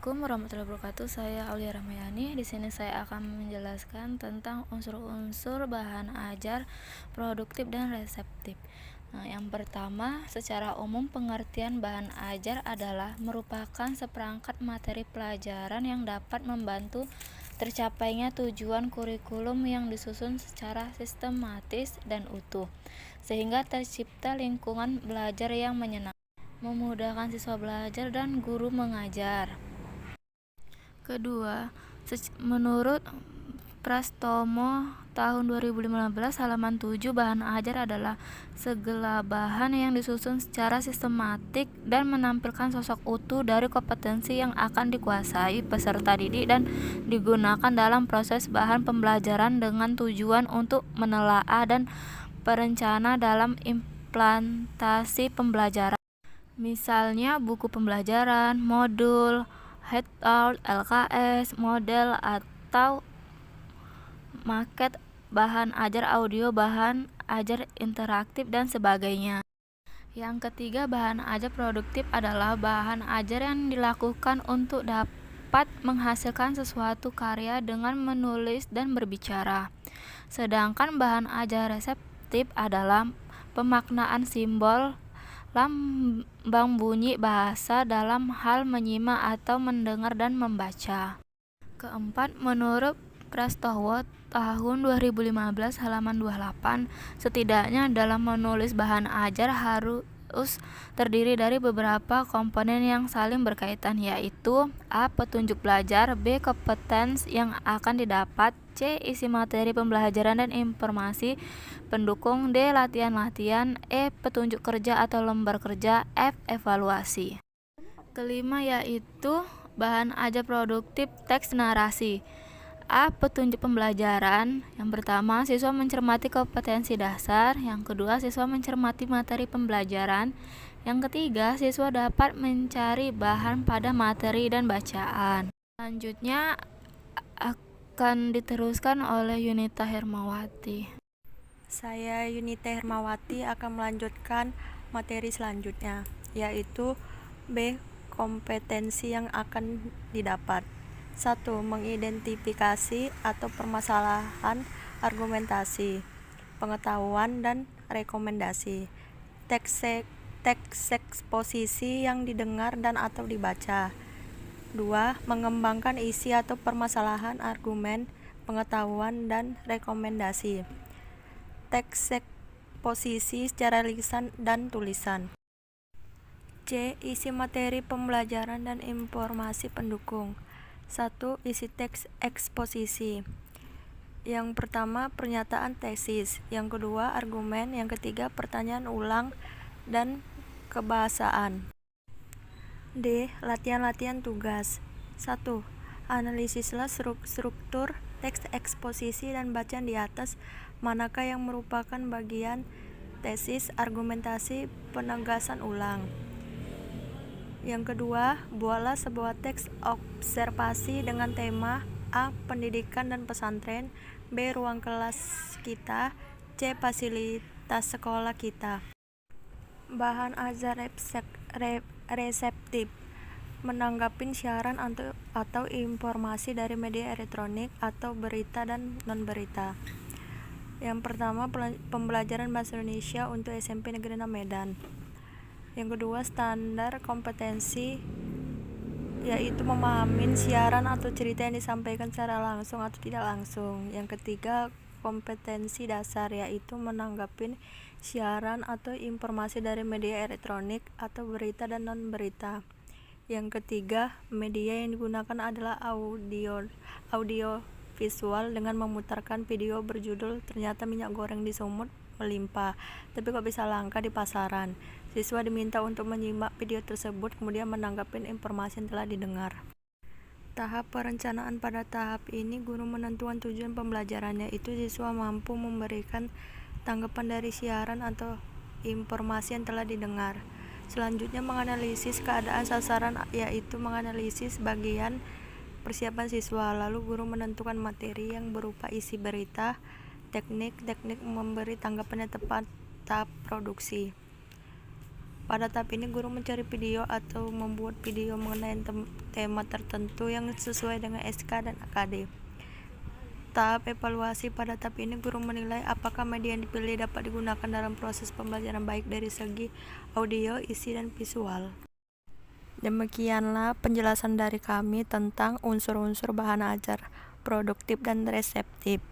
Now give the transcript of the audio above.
Assalamualaikum warahmatullahi wabarakatuh. Saya Aulia Rahmayani. Di sini saya akan menjelaskan tentang unsur-unsur bahan ajar produktif dan reseptif. Yang pertama, secara umum pengertian bahan ajar adalah merupakan seperangkat materi pelajaran yang dapat membantu tercapainya tujuan kurikulum yang disusun secara sistematis dan utuh, sehingga tercipta lingkungan belajar yang menyenangkan, memudahkan siswa belajar dan guru mengajar. Kedua, menurut Prastomo tahun 2015 halaman 7, bahan ajar adalah segala bahan yang disusun secara sistematik dan menampilkan sosok utuh dari kompetensi yang akan dikuasai peserta didik dan digunakan dalam proses bahan pembelajaran dengan tujuan untuk menelaah dan berencana dalam implementasi pembelajaran. Misalnya buku pembelajaran, modul, handout, LKS, model atau maket, bahan ajar audio, bahan ajar interaktif, dan sebagainya. Yang ketiga, bahan ajar produktif adalah bahan ajar yang dilakukan untuk dapat menghasilkan sesuatu karya dengan menulis dan berbicara. Sedangkan bahan ajar reseptif adalah pemaknaan simbol, lambang, bunyi, bahasa dalam hal menyimak atau mendengar dan membaca. Keempat, menurut Prastowo tahun 2015 halaman 28, setidaknya dalam menulis bahan ajar harus terdiri dari beberapa komponen yang saling berkaitan, yaitu A. Petunjuk belajar, B. Kompetensi yang akan didapat, C. Isi materi pembelajaran dan informasi pendukung, D. Latihan-latihan, E. Petunjuk kerja atau lembar kerja, F. Evaluasi. Kelima yaitu bahan ajar produktif teks narasi. A. Petunjuk pembelajaran. Yang pertama, siswa mencermati kompetensi dasar. Yang kedua, siswa mencermati materi pembelajaran. Yang ketiga, siswa dapat mencari bahan pada materi dan bacaan. Selanjutnya akan diteruskan oleh Yunita Hermawati. Saya Yunita Hermawati akan melanjutkan materi selanjutnya, yaitu B. Kompetensi yang akan didapat. 1. Mengidentifikasi atau permasalahan argumentasi, pengetahuan dan rekomendasi. Teks eksposisi yang didengar dan atau dibaca. 2. Mengembangkan isi atau permasalahan argumen, pengetahuan dan rekomendasi. Teks eksposisi secara lisan dan tulisan. C. Isi materi pembelajaran dan informasi pendukung. 1. Isi teks eksposisi. Yang pertama, pernyataan tesis. Yang kedua, argumen. Yang ketiga, pertanyaan ulang dan kebahasaan. D. Latihan-latihan tugas. 1. Analisislah struktur teks eksposisi dan bacaan di atas, manakah yang merupakan bagian tesis, argumentasi, penegasan ulang. Yang kedua, buatlah sebuah teks observasi dengan tema A. Pendidikan dan pesantren, B. Ruang kelas kita, C. Fasilitas sekolah kita. Bahan ajar reseptif. Menanggapi siaran atau informasi dari media elektronik atau berita dan non-berita. Yang pertama, pembelajaran bahasa Indonesia untuk SMP Negeri 6 Medan. Yang kedua, standar kompetensi, yaitu memahami siaran atau cerita yang disampaikan secara langsung atau tidak langsung. Yang ketiga, kompetensi dasar, yaitu menanggapi siaran atau informasi dari media elektronik atau berita dan non-berita. Yang ketiga, media yang digunakan adalah audio visual dengan memutarkan video berjudul "Ternyata minyak goreng di Sumut melimpah, tapi kok bisa langka di pasaran". Siswa diminta untuk menyimak video tersebut, kemudian menanggapi informasi yang telah didengar. Tahap perencanaan. Pada tahap ini, guru menentukan tujuan pembelajarannya, itu siswa mampu memberikan tanggapan dari siaran atau informasi yang telah didengar. Selanjutnya, menganalisis keadaan sasaran, yaitu menganalisis bagian persiapan siswa. Lalu guru menentukan materi yang berupa isi berita, teknik memberi tanggapan yang tepat, tahap produksi. Pada tahap ini guru mencari video atau membuat video mengenai tema tertentu yang sesuai dengan SK dan AKD. Tahap evaluasi. Pada tahap ini guru menilai apakah media yang dipilih dapat digunakan dalam proses pembelajaran baik dari segi audio, isi, dan visual. Demikianlah penjelasan dari kami tentang unsur-unsur bahan ajar produktif dan reseptif.